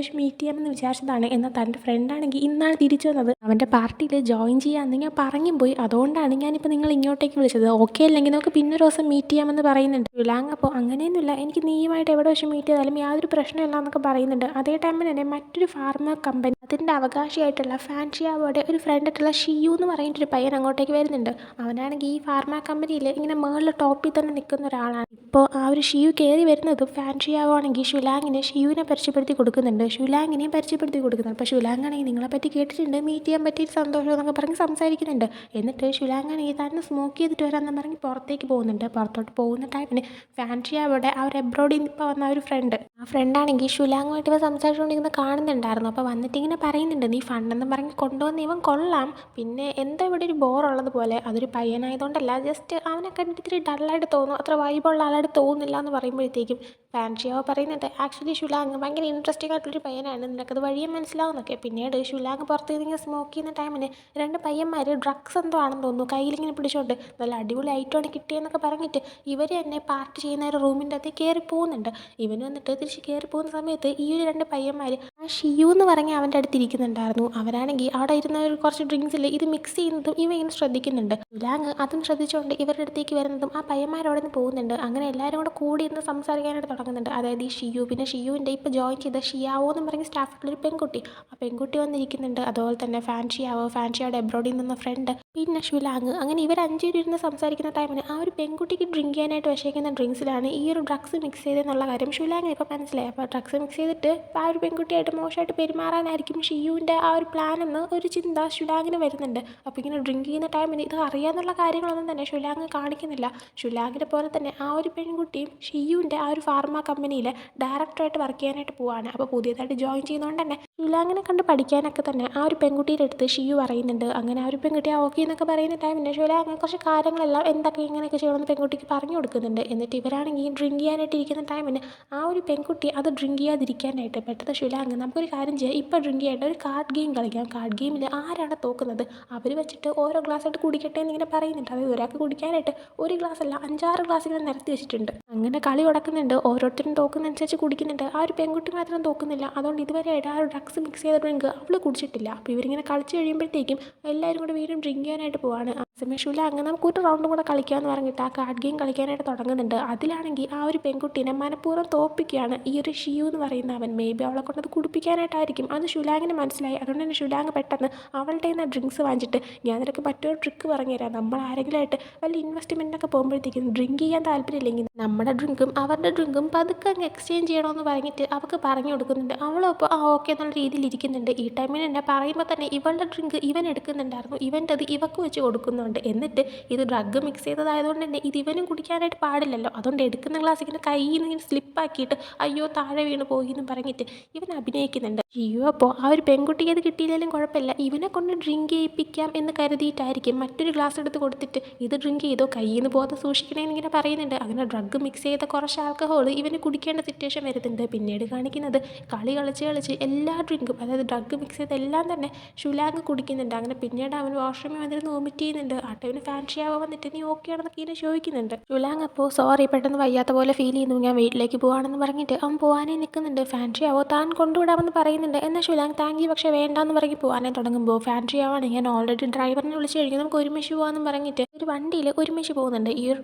വെച്ച് മീറ്റ് ചെയ്യാമെന്ന് വിചാരിച്ചതാണ്. എന്നാൽ തൻ്റെ ഫ്രണ്ടാണെങ്കിൽ ഇന്നാണ് തിരിച്ചു വന്നത്, അവൻ്റെ പാർട്ടിയിൽ ജോയിൻ ചെയ്യാമെന്ന് ഞാൻ പറഞ്ഞും പോയി, അതുകൊണ്ടാണ് ഞാനിപ്പോൾ നിങ്ങൾ ഇങ്ങോട്ടേക്ക് വിളിച്ചത്. ഓക്കെ അല്ലെങ്കിൽ നമുക്ക് പിന്നൊരു ദിവസം മീറ്റ് ചെയ്യാമെന്ന് പറയുന്നുണ്ട് ഷിലാങ്. അപ്പോൾ അങ്ങനെയൊന്നുമില്ല, എനിക്ക് നീയുമായിട്ട് എവിടെ വെച്ച് മീറ്റ് ചെയ്താലും യാതൊരു പ്രശ്നമില്ല എന്നൊക്കെ പറയുന്നുണ്ട്. അതേ ടൈമിൽ തന്നെ മറ്റൊരു ഫാർമ കമ്പനി അതിൻ്റെ അവകാശിയായിട്ടുള്ള ഫാൻഷിയാവോടെ ഒരു ഫ്രണ്ടായിട്ടുള്ള ഷിയു എന്ന് പറഞ്ഞിട്ടൊരു പയ്യൻ അങ്ങോട്ടേക്ക് വരുന്നുണ്ട്. അവനാണെങ്കിൽ ഈ ഫാർമ കമ്പനിയിൽ ഇങ്ങനെ മുകളിൽ ടോപ്പിൽ തന്നെ നിൽക്കുന്ന ഒരാളാണ്. ഇപ്പോൾ ആ ഒരു ഷിയു കയറി വരുന്നത് ഫാൻഷിയാവോ ആണെങ്കിൽ ഷുലാങ്ങിനെ ഷിയുവിനെ പരിചയപ്പെടുത്തി കൊടുക്കുന്നുണ്ട്, ഷുലാങ്ങിനെയും പരിചയപ്പെടുത്തി കൊടുക്കുന്നുണ്ട്. അപ്പോൾ ഷുലാങ്ങാണെങ്കിൽ നിങ്ങളെപ്പറ്റി കേട്ടിട്ടുണ്ട്, മീറ്റ് ചെയ്യാൻ പറ്റിയ സന്തോഷം എന്നൊക്കെ പറഞ്ഞ് സംസാരിക്കുന്നുണ്ട്. എന്നിട്ട് ഷുലാങ്ങാണെങ്കിൽ തന്നെ സ്മോക്ക് ചെയ്തിട്ട് വരാമെന്ന് പറഞ്ഞ് പുറത്തേക്ക് പോകുന്നുണ്ട്. പുറത്തോട്ട് പോകുന്ന ടൈമിന് ഫാൻഷിയാവോടെ ആ ഒരു എബ്രോഡിൽ നിന്ന് ഇപ്പോൾ വന്ന ഒരു ഫ്രണ്ട്, ആ ഫ്രണ്ടാണെങ്കിൽ ഷുലാങ്ങുമായിട്ട് ഇവ സംസാരിച്ചുകൊണ്ടിരിക്കുന്ന കാണുന്നുണ്ടായിരുന്നു. അപ്പോൾ വന്നിട്ട് ഇങ്ങനെ പറയുന്നുണ്ട്, നീ ഫണ്ടെന്ന് പറഞ്ഞ് കൊണ്ടുവന്ന് ഇവൻ കൊള്ളാം, പിന്നെ എന്താ ഇവിടെ ഒരു ബോറുള്ളത് പോലെ, അതൊരു പയ്യനായതുകൊണ്ടല്ല, ജസ്റ്റ് അവനെ കണ്ടിട്ട് ഇത്തിരി ഡള്ളായിട്ട് തോന്നും, അത്ര വൈബുള്ള ആളായിട്ട് തോന്നുന്നില്ല എന്ന് പറയുമ്പോഴത്തേക്കും ഫാൻഷിയാവോ പറയുന്നുണ്ട്, ആക്ച്വലി ഷുലാങ് ഭയങ്കര ഇൻട്രസ്റ്റിംഗ് ആയിട്ടുള്ളൊരു പയ്യനാണ്, നിനക്കത് വഴിയെ മനസ്സിലാവുന്നൊക്കെ. പിന്നീട് ഷുലാങ് പുറത്ത് ഇങ്ങനെ സ്മോക്ക് ചെയ്യുന്ന ടൈമിന് രണ്ട് പയ്യന്മാർ ഡ്രഗ്സ് എന്തോ ആണെന്ന് തോന്നുന്നു കയ്യിലിങ്ങനെ പിടിച്ചോണ്ട് നല്ല അടിപൊളി ഐറ്റമാണ് കിട്ടിയെന്നൊക്കെ പറഞ്ഞിട്ട് ഇവർ തന്നെ പാർട്ടി ചെയ്യുന്ന ഒരു റൂമിൻ്റെ അകത്ത് കയറി പോകുന്നുണ്ട്. ഇവന് വന്നിട്ട് തിരിച്ച് കയറി പോകുന്ന സമയത്ത് ഈ ഒരു രണ്ട് പയ്യന്മാർ ആ ഷിയു എന്ന് പറഞ്ഞ് അവൻ്റെ അടുത്ത് ഇരിക്കുന്നുണ്ടായിരുന്നു. അവരാണെങ്കിൽ അവിടെ ഇരുന്ന ഒരു കുറച്ച് ഡ്രിങ്ക്സിൽ ഇത് മിക്സ് ചെയ്യുന്നതും ഇവ ഇങ്ങനെ ശ്രദ്ധിക്കുന്നുണ്ട്. ഷുലാങ് അതും ശ്രദ്ധിച്ചുകൊണ്ട് ഇവരുടെ അടുത്തേക്ക് വരുന്നതും ആ പയ്യന്മാരോടെ നിന്ന് പോകുന്നുണ്ട്. അങ്ങനെ എല്ലാവരും കൂടെ കൂടി ഇരുന്ന് സംസാരിക്കാനായിട്ട് തുടങ്ങുന്നുണ്ട്. അതായത് ഈ ഷിയു, പിന്നെ ഷിയുവിൻ്റെ ഇപ്പോൾ ജോയിൻ ചെയ്ത ഷിയാവോ എന്ന് പറഞ്ഞ സ്റ്റാഫിലൊരു പെൺകുട്ടി, ആ പെൺകുട്ടി വന്നിരിക്കുന്നുണ്ട്. അതുപോലെ തന്നെ ഫാൻഷിയാവോയുടെ എബ്രോഡിൽ നിന്ന ഫ്രണ്ട്, പിന്നെ ഷുലാങ്. അങ്ങനെ ഇവർ അഞ്ചുപേരും ഇരുന്ന് സംസാരിക്കുന്ന ടൈമിന് ആ ഒരു പെൺകുട്ടിക്ക് ഡ്രിങ്ക് ചെയ്യാനായിട്ട് വശേക്കുന്ന ഡ്രിങ്ക്സിലാണ് ഈ ഒരു ഡ്രഗ്സ് മിക്സ് ചെയ്തെന്നുള്ള കാര്യം ഷുലാങ് ഇപ്പോൾ മനസ്സിലായി. അപ്പോൾ ഡ്രഗ്സ് മിക്സ് ചെയ്തിട്ട് ആ ഒരു പെൺകുട്ടിയായിട്ട് മോശമായിട്ട് പെരുമാറാനായിരിക്കും ഷിയുവിൻ്റെ ആ ഒരു പ്ലാൻ എന്ന് ഒരു ചിന്ത ഷുലാങ്ങിന് വരുന്നുണ്ട്. അപ്പോൾ ഇങ്ങനെ ഡ്രിങ്ക് ചെയ്യുന്ന ടൈമിന് ഇത് അറിയാമെന്നുള്ള കാര്യങ്ങളൊന്നും തന്നെ ഷുലാങ് കാണിക്കുന്നില്ല. ഷുലാങ്ങിനെ പോലെ തന്നെ ആ ഒരു പെൺകുട്ടിയും ഷിയുവിൻ്റെ ആ ഒരു ഫാർമ കമ്പനിയിൽ ഡയറക്ടറായിട്ട് വർക്ക് ചെയ്യാനായിട്ട് പോവാണ്. അപ്പോൾ പുതിയതായിട്ട് ജോയിൻ ചെയ്യുന്നതുകൊണ്ട് തന്നെ ഷുലാങ്ങിനെ കണ്ട് പഠിക്കാനൊക്കെ തന്നെ ആ ഒരു പെൺകുട്ടിയുടെ അടുത്ത് ഷിയു പറയുന്നുണ്ട്. അങ്ങനെ ആ ഒരു പെൺകുട്ടി ഓക്കെ എന്നൊക്കെ പറയുന്ന ടൈമിന് ഷുലാങ് കുറച്ച് കാര്യങ്ങളെല്ലാം എന്തൊക്കെ ഇങ്ങനെയൊക്കെ ചെയ്യണമെന്ന് പെൺകുട്ടിക്ക് പറഞ്ഞു കൊടുക്കുന്നുണ്ട്. എന്നിട്ട് ഇവരാണെങ്കിൽ ഡ്രിങ്ക് ചെയ്യാനായിട്ട് ഇരിക്കുന്ന ടൈമിന് ആ ഒരു പെൺകുട്ടി അത് ഡ്രിങ്ക് ചെയ്യാതിരിക്കാനായിട്ട് പെട്ടെന്ന് ഷുലാങ്, നമുക്കൊരു കാര്യം ചെയ്യാം, ഇപ്പോൾ ഡ്രിങ്ക് ചെയ്യേണ്ട ഒരു കാർഡ് ഗെയിം കളിക്കാം, കാർഡ് ഗെയിമിൽ ആരാണ് തോക്കുന്നത് അവർ വെച്ചിട്ട് ഓരോ ഗ്ലാസ്സായിട്ട് കുടിക്കട്ടെ എന്നിങ്ങനെ പറയുന്നുണ്ട്. അതായത് ഒരാൾക്ക് കുടിക്കാനായിട്ട് ഒരു ഗ്ലാസ് അല്ല 5-6 ഗ്ലാസ് ഇങ്ങനെ നിരത്തി വെച്ചിട്ടുണ്ട്. അങ്ങനെ കളി തുടക്കുന്നുണ്ട്, ഓരോരുത്തരും തോക്കുന്നതനുസരിച്ച് കുടിക്കുന്നുണ്ട്. ആ ഒരു പെൺകുട്ടി മാത്രം തോക്കുന്നില്ല. അതുകൊണ്ട് ഇതുവരെയായിട്ട് ആ ഒരു ഡ്രഗ്സ് മിക്സ് ചെയ്ത ഡ്രിങ്ക് അവൾ കുടിച്ചിട്ടില്ല. അപ്പോൾ ഇവരിങ്ങനെ കളിച്ച് കഴിയുമ്പോഴത്തേക്കും എല്ലാവരും കൂടെ വീണ്ടും ഡ്രിങ്ക് ചെയ്യാനായിട്ട് പോവാണ്. ആ സമയം ഷുലാങ് നമുക്ക് ഒരു റൗണ്ടും കൂടെ കളിക്കാമെന്ന് പറഞ്ഞിട്ട് ആ കാർഡ് ഗെയിം കളിക്കാനായിട്ട് തുടങ്ങുന്നുണ്ട്. അതിലാണെങ്കിൽ ആ ഒരു പെൺകുട്ടീനെ മനഃപൂർവ്വം തോൽപ്പിക്കുകയാണ് ഈ ഒരു ഷിയു എന്ന് പറയുന്ന അവൻ. മേ ബി അവളെ കൊണ്ടത് കുടിപ്പിക്കാനായിട്ടായിരിക്കും, അത് ഷുലാങ്ങിന് മനസ്സിലായി. അതുകൊണ്ട് തന്നെ ഷുലാങ് പെട്ടെന്ന് അവളുടെ നിന്ന് ഡ്രിങ്ക്സ് വാങ്ങിച്ചിട്ട്, ഞാൻ നിനക്ക് മറ്റൊരു ട്രിക്ക് പറഞ്ഞുതരാം, നമ്മൾ ആരെങ്കിലുമായിട്ട് വല്ല ഇൻവെസ്റ്റ്മെൻറ്റിനൊക്കെ പോകുമ്പോഴത്തേക്കും ഡ്രിങ്ക് ചെയ്യാൻ താല്പര്യമില്ലെങ്കിൽ നമ്മുടെ ഡ്രിങ്കും അവരുടെ ഡ്രിങ്കും പതുക്കെ അങ്ങ് എക്സ്ചേഞ്ച് ചെയ്യണമെന്ന് പറഞ്ഞിട്ട് അവൾക്ക് പറഞ്ഞു കൊടുക്കുന്നുണ്ട്. അവളപ്പോൾ ആ ഓക്കെ എന്നുള്ള രീതിയിൽ ഇരിക്കുന്നുണ്ട്. ഈ ടൈമിൽ എന്നെ പറയുമ്പോൾ തന്നെ ഇവളുടെ ഡ്രിങ്ക് ഇവൻ എടുക്കുന്നുണ്ടായിരുന്നു, ഇവൻ്റെ അത് ഇവക്ക് വെച്ച് കൊടുക്കുന്നുണ്ട്. എന്നിട്ട് ഇത് ഡ്രഗ് മിക്സ് ചെയ്തതായതുകൊണ്ട് തന്നെ ഇത് ഇവനും കുടിക്കാനായിട്ട് പാടില്ലല്ലോ, അതുകൊണ്ട് എടുക്കുന്ന ഗ്ലാസ് ഇങ്ങനെ കയ്യിൽ നിന്ന് ഇങ്ങനെ സ്ലിപ്പാക്കിയിട്ട് അയ്യോ താഴെ വീണ് പോയി എന്ന് പറഞ്ഞിട്ട് ഇവൻ അഭിനയിക്കുന്നുണ്ട്. ഷിയു അപ്പോൾ ആ ഒരു പെൺകുട്ടിക്ക് അത് കിട്ടിയില്ലെങ്കിലും കുഴപ്പമില്ല, ഇവനെ കൊണ്ട് ഡ്രിങ്ക് ചെയ്യിപ്പിക്കാം എന്ന് കരുതിയിട്ടായിരിക്കും മറ്റൊരു ഗ്ലാസ് എടുത്ത് കൊടുത്തിട്ട് ഇത് ഡ്രിങ്ക് ചെയ്തോ, കയ്യിൽ നിന്ന് പോകാതെ സൂക്ഷിക്കണമെന്ന് ഇങ്ങനെ പറയുന്നുണ്ട്. അങ്ങനെ ഡ്രഗ് മിക്സ് ചെയ്ത കുറച്ച് ആൽക്കഹോൾ ഇവന് കുടിക്കേണ്ട സിറ്റുവേഷൻ വരുന്നുണ്ട്. പിന്നീട് കാണിക്കുന്നത് കളി കളിച്ച് എല്ലാ ഡ്രിങ്കും, അതായത് ഡ്രഗ് മിക്സ് ചെയ്ത എല്ലാം തന്നെ ഷുലാങ് കുടിക്കുന്നുണ്ട്. അങ്ങനെ പിന്നീട് അവൻ വാഷ്റൂമിൽ വന്നിരുന്ന് വോമിറ്റ് ചെയ്യുന്നുണ്ട്. ആ ടൈമിന് ഫാൻഷിയാവോ വന്നിട്ട് നീ ഓക്കെ ആണെന്നൊക്കെ ഇങ്ങനെ ചോദിക്കുന്നുണ്ട്. ഷുലാങ് അപ്പോൾ സോറി പെട്ടെന്ന് വയ്യാത്ത പോലെ ഫീൽ ചെയ്യുന്നു, ഞാൻ വീട്ടിലേക്ക് പോകാണെന്ന് പറഞ്ഞിട്ട് അവൻ പോകാനേ നിൽക്കുന്നുണ്ട്. ഫാൻഷിയാവോ താൻ കൊണ്ടുവിടാമെന്ന് പറയുന്നുണ്ട്. എന്നാൽ ഷുലാങ് താങ്ക് യു പക്ഷേ വേണ്ടാന്ന് പറഞ്ഞ് പോകാനേ തുടങ്ങുമ്പോൾ ഫാൻഷിയാവാണ് ഞാൻ ഓൾറെഡി ഡ്രൈവറിനെ വിളിച്ച് കഴിഞ്ഞാൽ നമുക്ക് ഒരുമിച്ച് പോകാമെന്ന് പറഞ്ഞിട്ട് ഒരു വണ്ടിയിൽ ഒരുമിച്ച് പോകുന്നുണ്ട്. ഈ ഒരു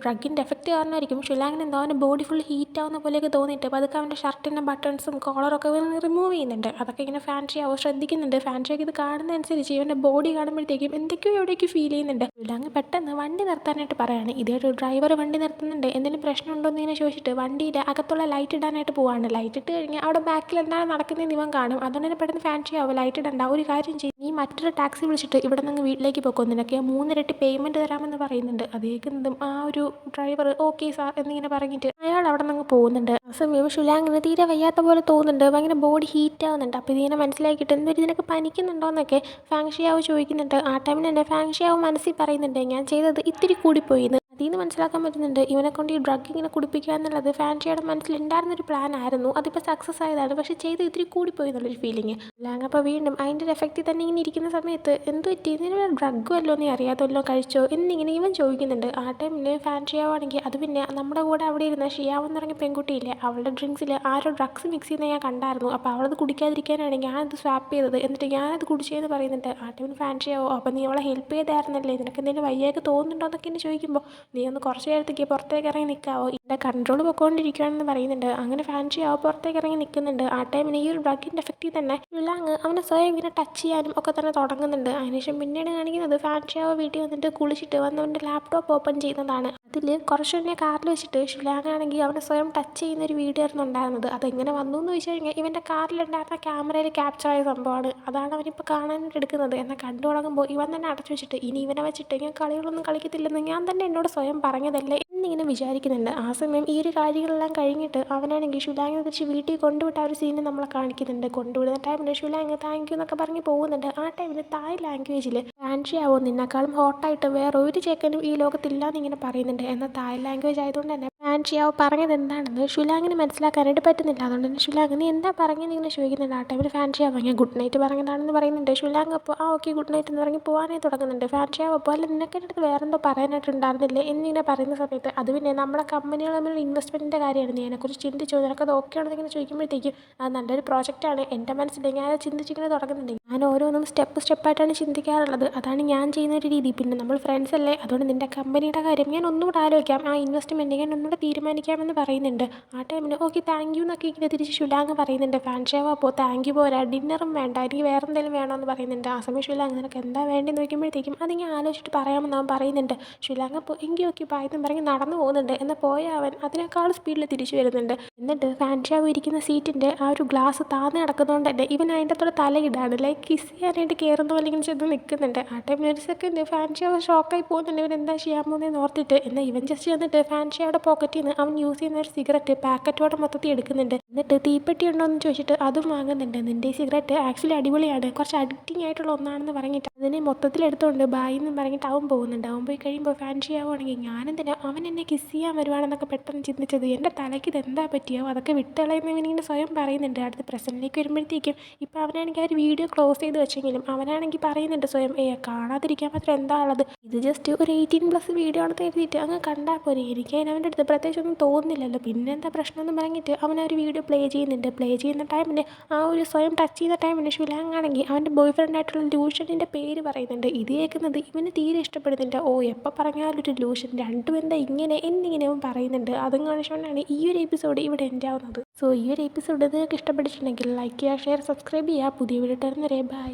ഡ്രഗിൻ്റെ എഫക്റ്റ് കാരണമായിരിക്കും ഷുലാങ്ങിന് എന്തോ അവൻ്റെ ബോഡി ഫുൾ ഹീറ്റ് ആവുന്ന പോലെയൊക്കെ തോന്നിയിട്ട് അതൊക്കെ അവൻ്റെ ഷർട്ടിൻ്റെ ബട്ടൺസും കോളറൊക്കെ റിമൂവ് ചെയ്യുന്നുണ്ട്. അതൊക്കെ ഇങ്ങനെ ഫാൻഷിയാവോ ശ്രദ്ധിക്കുന്നുണ്ട്. ഫാൻഷിയൊക്കെ ഇത് കാണുന്നതനുസരിച്ച് ഇവൻ്റെ ബോഡി കാണുമ്പോഴത്തേക്കും എന്തൊക്കെയോ എവിടേക്ക് ഫീൽ ചെയ്യുന്നുണ്ട്. ഷുലാങ് പെട്ടെന്ന് വണ്ടി നിർത്താനായിട്ട് പറയാണ്. ഇതേ ഒരു ഡ്രൈവർ വണ്ടി നിർത്തുന്നുണ്ട്, എന്തെങ്കിലും പ്രശ്നമുണ്ടോ എന്ന് ഇങ്ങനെ ചോദിച്ചിട്ട് വണ്ടിയുടെ അകത്തുള്ള ലൈറ്റ് ഇടാനായിട്ട് പോവാണ്. ലൈറ്റ് ഇട്ട് കഴിഞ്ഞാൽ അവിടെ ബാക്കിൽ എന്താണ് നടക്കുന്നതെന്ന് ഇവൻ കാണും. അതുകൊണ്ട് തന്നെ പെട്ടെന്ന് ഫാൻഷിയാവോ ലൈറ്റ് ഇടണ്ട, ഒരു കാര്യം ചെയ്യും, നീ മറ്റൊരു ടാക്സി വിളിച്ചിട്ട് ഇവിടെ നിന്ന് വീട്ടിലേക്ക് പോക്കോ, നിനക്ക് 3 ഇരട്ടി പേയ്മെൻറ്റ് തരാമെന്ന് പറയുന്നുണ്ട്. അത് കേൾക്കുന്നതും ആ ഒരു ഡ്രൈവർ ഓക്കെ സാർ എന്നിങ്ങനെ പറഞ്ഞിട്ട് അയാൾ അവിടെ നിന്ന് പോകുന്നുണ്ട്. ആ സമയം ഷുലാങ്ങിന് തീരെ വയ്യാത്ത പോലെ തോന്നുന്നുണ്ട്, ഭയങ്കര ബോഡി ഹീറ്റ് ആവുന്നുണ്ട്. അപ്പോൾ ഇതിനെ മനസ്സിലാക്കിയിട്ട് എന്തൊരു ഇതിനൊക്കെ പനിക്കുന്നുണ്ടോ എന്നൊക്കെ ഫാങ്ഷിയാവ് ചോദിക്കുന്നുണ്ട്. ആ ടൈമിൽ തന്നെ ഫാങ്ഷിയാവ് മനസ്സിൽ പറയുന്നുണ്ട്, ഞാൻ ചെയ്തത് ഇത്തിരി കൂടിപ്പോയിന്ന്. അതിൽ നിന്ന് മനസ്സിലാക്കാൻ പറ്റുന്നുണ്ട് ഇവനെ കൊണ്ട് ഈ ഡ്രഗ് ഇങ്ങനെ കുടിപ്പിക്കുക എന്നുള്ളത് ഫാൻഷിയുടെ മനസ്സിലുണ്ടായിരുന്നൊരു പ്ലാൻ ആയിരുന്നു. അതിപ്പോൾ സക്സസ് ആയതാണ്, പക്ഷേ ചെയ്ത് ഇത്തിരി കൂടിപ്പോയി എന്നുള്ളൊരു ഫീലിംഗ്. ലാങ് അപ്പോൾ വീണ്ടും അതിൻ്റെ ഒരു എഫക്റ്റിൽ തന്നെ ഇങ്ങനെ ഇരിക്കുന്ന സമയത്ത് എന്ത് പറ്റി, ഇതിന് ഡ്രഗ് വല്ലോ നീ അറിയാത്തല്ലോ കഴിച്ചോ എന്നിങ്ങനെ ഇവൻ ചോദിക്കുന്നുണ്ട്. ആ ടൈമിൽ ഫാൻഷിയാവാണെങ്കിൽ അത് പിന്നെ നമ്മുടെ കൂടെ അവിടെ ഇരുന്ന ഷിയാവ് എന്ന് പറഞ്ഞ പെൺകുട്ടിയില്ലേ, അവളുടെ ഡ്രിങ്ക്സിൽ ആരോ ഡ്രഗ്സ് മിക്സ് ചെയ്യുന്ന ഞാൻ കണ്ടായിരുന്നു. അപ്പോൾ അവളത് കുടിക്കാതിരിക്കാനാണ് ഞാനത് സ്വാപ്പ് ചെയ്തത്, എന്നിട്ട് ഞാനത് കുടിച്ചതെന്ന് പറയുന്നുണ്ട്. ആ ടൈമിൽ ഫാൻഷിയാവോ അപ്പോൾ നീ അവളെ ഹെൽപ്പ് ചെയ്തായിരുന്നല്ലേ, നിനക്ക് എന്തെങ്കിലും വയ്യൊക്കെ തോന്നുന്നുണ്ടോ എന്നൊക്കെ എന്നെ ചോദിക്കുമ്പോൾ നീ ഒന്ന് കുറച്ച് നേരത്തേക്ക് പുറത്തേക്ക് ഇറങ്ങി നിൽക്കാവോ, എൻ്റെ കൺട്രോൾ പൊയ്ക്കൊണ്ടിരിക്കുകയാണെന്ന് പറയുന്നുണ്ട്. അങ്ങനെ ഫാൻഷിയാവോ പുറത്തേക്ക് ഇറങ്ങി നിൽക്കുന്നുണ്ട്. ആ ടൈമിന് ഈ ഒരു ഡ്രഗിൻ്റെ എഫക്റ്റിൽ തന്നെ ഷുലാങ് അവനെ സ്വയം ഇങ്ങനെ ടച്ച് ചെയ്യാനും ഒക്കെ തന്നെ തുടങ്ങുന്നുണ്ട്. അതിനുശേഷം പിന്നീട് കാണിക്കുന്നത് ഫാൻഷിയാവോ വീട്ടിൽ വന്നിട്ട് കുളിച്ചിട്ട് വന്നവൻ്റെ ലാപ്ടോപ്പ് ഓപ്പൺ ചെയ്യുന്നതാണ്. അതിൽ കുറച്ച് മുന്നേ കാറിൽ വെച്ചിട്ട് ഷുലാങ് ആണെങ്കിൽ അവനെ സ്വയം ടച്ച് ചെയ്യുന്ന ഒരു വീഡിയോ ആയിരുന്നു ഉണ്ടായിരുന്നത്. അതെങ്ങനെ വന്നു എന്ന് ചോദിച്ചു കഴിഞ്ഞാൽ ഇവൻ്റെ കാറിലുണ്ടായിരുന്ന ക്യാമറയിൽ ക്യാപ്ചർ ആയ സംഭവമാണ്. അതാണ് അവനിപ്പോൾ കാണാനായിട്ട് എടുക്കുന്നത്. എന്നാൽ കണ്ടു തുടങ്ങുമ്പോൾ ഇവൻ തന്നെ അടച്ചു വെച്ചിട്ട് ഇനി ഇവനെ വെച്ചിട്ട് ഞാൻ കളികളൊന്നും കളിക്കത്തില്ലെന്ന് ഞാൻ തന്നെ എന്നോട് സ്വയം പറഞ്ഞതല്ലേ എന്നിങ്ങനെ വിചാരിക്കുന്നുണ്ട്. ആ സമയം ഈ ഒരു കാര്യങ്ങളെല്ലാം കഴിഞ്ഞിട്ട് അവനാണെങ്കിൽ ഷുലാങ്ങിനെ തിരിച്ച് വീട്ടിൽ കൊണ്ടുവിട്ട ആ ഒരു സീന് നമ്മളെ കാണിക്കുന്നുണ്ട്. കൊണ്ടുവിടുന്ന ടൈമിൽ ഷുലാങ് താങ്ക് യു എന്നൊക്കെ പറഞ്ഞ് പോകുന്നുണ്ട്. ആ ടൈമിൽ തായ് ലാംഗ്വേജിൽ ഫാൻഷിയാവോ നിന്നെക്കാളും ഹോട്ടായിട്ട് വേറെ ഒരു ചെക്കനും ഈ ലോകത്തില്ലാന്ന് ഇങ്ങനെ പറയുന്നുണ്ട്. എന്നാൽ തായ് ലാംഗ്വേജ് ആയതുകൊണ്ട് തന്നെ ഫാൻഷിയാവോ പറഞ്ഞത് എന്താണെന്ന് ഷുലാങ്ങിന് മനസ്സിലാക്കാനായിട്ട് പറ്റുന്നില്ല. അതുകൊണ്ട് തന്നെ ഷുലാങ് നീ എന്താ പറഞ്ഞതെന്ന് ഇങ്ങനെ ചോദിക്കുന്നുണ്ട്. ആ ടൈമിൽ ഫാൻഷിയാവോ ഞാൻ ഗുഡ് നൈറ്റ് പറഞ്ഞതാണെന്ന് പറയുന്നുണ്ട്. ഷുലാങ് അപ്പോൾ ആ ഓക്കെ ഗുഡ് നൈറ്റ് എന്ന് പറഞ്ഞ് പോകാനായി തുടങ്ങുന്നുണ്ട്. ഫാൻഷിയാവോ അപ്പോൾ അല്ല നിനക്ക് എൻ്റെ അടുത്ത് വേറെന്തോ പറയാനായിട്ടുണ്ടായിരുന്നില്ലേ എന്നിങ്ങനെ പറയുന്ന സമയത്ത് അത് പിന്നെ നമ്മളെ കമ്പനികൾ തമ്മിലുള്ള ഇൻവെസ്റ്റ്മെൻറ്റിൻ്റെ കാര്യമാണ്, നീ അതിനെക്കുറിച്ച് ചിന്തിച്ചോ, നിനക്കത് ഓക്കെ ആണെന്ന് ഇങ്ങനെ ചോദിക്കുമ്പോഴത്തേക്കും അത് നല്ലൊരു പ്രോജക്റ്റാണ് എൻ്റെ മനസ്സിൽ ഞാൻ ചിന്തിച്ചിങ്ങനെ തുടങ്ങുന്നുണ്ട്. ഞാൻ ഓരോന്നും സ്റ്റെപ്പായിട്ടാണ് ചിന്തിക്കാറുള്ളത്, അതാണ് ഞാൻ ചെയ്യുന്ന ഒരു രീതി. പിന്നെ നമ്മൾ ഫ്രണ്ട്സ് അല്ലേ, അതുകൊണ്ട് നിൻ്റെ കമ്പനിയുടെ കാര്യം ഞാൻ ഒന്നുകൂടെ ആലോചിക്കാം, ആ ഇൻവെസ്റ്റ്മെൻറ്റ് ഞാൻ ഒന്നുകൂടെ തീരുമാനിക്കാമെന്ന് പറയുന്നുണ്ട്. ആ ടൈമിന് ഓക്കെ താങ്ക് യു എന്നൊക്കെ ഇങ്ങനെ തിരിച്ച് ഷുലാങ് പറയുന്നുണ്ട്. ഫാൻഷിയാവോ അപ്പോൾ താങ്ക് യു പോരാ, ഡിന്നറും വേണ്ട, എനിക്ക് വേറെ എന്തെങ്കിലും വേണമെന്ന് പറയുന്നുണ്ട്. ആ സമയം ഷുലാങ് നിനക്ക് എന്താ വേണ്ടതെന്ന് നോക്കുമ്പോഴത്തേക്കും അത് ഞാൻ ആലോചിച്ചിട്ട് പറയാമെന്ന് അവൻ പറയുന്നുണ്ട്. ഷുലാങ് അപ്പോൾ എങ്കിൽ ഓക്കെ ബായ് എന്നും പറഞ്ഞ് നടന്നു പോകുന്നുണ്ട്. എന്നാൽ പോയ അവൻ അതിനേക്കാൾ സ്പീഡിൽ തിരിച്ചു വരുന്നുണ്ട്. എന്നിട്ട് ഫാൻഷിയാവോ ഇരിക്കുന്ന സീറ്റിൻ്റെ ആ ഒരു ഗ്ലാസ് താന്ന് കിടക്കുന്നതുകൊണ്ട് തന്നെ ഇവൻ അതിൻ്റെ അകത്തോടെ തലയിടാണ്, ലൈക്ക് കിസ് ചെയ്യാനായിട്ട് കയറുന്ന പോലെ ഇങ്ങനെ ചെന്ന് നിൽക്കുന്നുണ്ട്. ആ ടൈമിൽ ഒരു സെക്കൻഡ് ഫാൻഷിയാവോ ഷോക്കായി പോകുന്നുണ്ട്, ഇവൻ എന്താ ചെയ്യാൻ പോകുന്നതെന്ന് ഓർത്തിട്ട്. എന്നാൽ ഇവൻ ജസ്റ്റ് വന്നിട്ട് ഫാൻഷിയാവോടെ പോക്കറ്റിൽ നിന്ന് അവൻ യൂസ് ചെയ്യുന്ന ഒരു സിഗരറ്റ് പാക്കറ്റോടെ മൊത്തത്തിൽ എടുക്കുന്നുണ്ട്. എന്നിട്ട് തീപ്പെട്ടി ഉണ്ടോ എന്ന് ചോദിച്ചിട്ട് അതും വാങ്ങുന്നുണ്ട്. നിൻ്റെ ഈ സിഗരറ്റ് ആക്ച്വലി അടിപൊളിയാണ്, കുറച്ച് അഡിക്റ്റിംഗ് ആയിട്ടുള്ള ഒന്നാണെന്ന് പറഞ്ഞിട്ട് അതിനെ മൊത്തത്തിൽ എടുത്തുകൊണ്ട് ബായ് എന്ന് പറഞ്ഞിട്ട് അവൻ പോകുന്നുണ്ട്. അവൻ പോയി കഴിയുമ്പോൾ ഫാൻഷിയാവുകയാണെങ്കിൽ ഞാനെന്തിനാ അവൻ എന്നെ കിസ് ചെയ്യാൻ വരുവാണെന്നൊക്കെ പെട്ടെന്ന് ചിന്തിച്ചത്, എൻ്റെ തലയ്ക്ക് ഇതെന്താ പറ്റിയോ അതൊക്കെ വിട്ടുകളയുന്നവനിങ്ങനെ സ്വയം പറയുന്നുണ്ട്. അടുത്ത് പ്രസൻറ്റിലേക്ക് വരുമ്പോഴത്തേക്കും ഇപ്പോൾ അവനാണെങ്കിൽ ആ ഒരു വീഡിയോ ക്ലോസ് ചെയ്ത് വെച്ചെങ്കിലും അവനാണെങ്കിൽ പറയുന്നുണ്ട് സ്വയം കാണാതിരിക്കാൻ മാത്രം എന്താ ഉള്ളത്, ഇത് ജസ്റ്റ് ഒരു 18+ വീഡിയോ ആണെന്ന് എഴുതിയിട്ട് അങ്ങ് കണ്ടാൽ പോരെ, എനിക്ക് അവൻ്റെ അടുത്ത് പ്രത്യേകിച്ചൊന്നും തോന്നുന്നില്ലല്ലോ, പിന്നെന്താ പ്രശ്നമെന്ന് പറഞ്ഞിട്ട് അവൻ ആ ഒരു വീഡിയോ പ്ലേ ചെയ്യുന്നുണ്ട്. പ്ലേ ചെയ്യുന്ന ടൈമിന് ആ ഒരു സ്വയം ടച്ച് ചെയ്യുന്ന ടൈമിന് ഷുലാങ് ആണെങ്കിൽ അവൻ്റെ ബോയ് ഫ്രണ്ട് ആയിട്ടുള്ള ലൂഷനിൻ്റെ പേര് പറയുന്നുണ്ട്. ഇത് കേൾക്കുന്നത് ഇവന് തീരെ ഇഷ്ടപ്പെടുന്നില്ല. എപ്പോൾ പറഞ്ഞാലും ഒരു ലൂഷൻ, രണ്ടും എന്താ ഇങ്ങനെ എന്നിങ്ങനെ അവൻ പറയുന്നുണ്ട്. അതും കാണിച്ചുകൊണ്ടാണ് ഈ ഒരു എപ്പിസോഡ് ഇവിടെ എൻഡ് ആവുന്നത്. സോ ഈ ഒരു എപ്പിസോഡ് നിങ്ങൾക്ക് ഇഷ്ടപ്പെട്ടിട്ടുണ്ടെങ്കിൽ ലൈക്ക് ചെയ്യുക, ഷെയർ, സബ്സ്ക്രൈബ് ചെയ്യുക. പുതിയ വീഡിയോ തരുന്നവരെ ബൈ.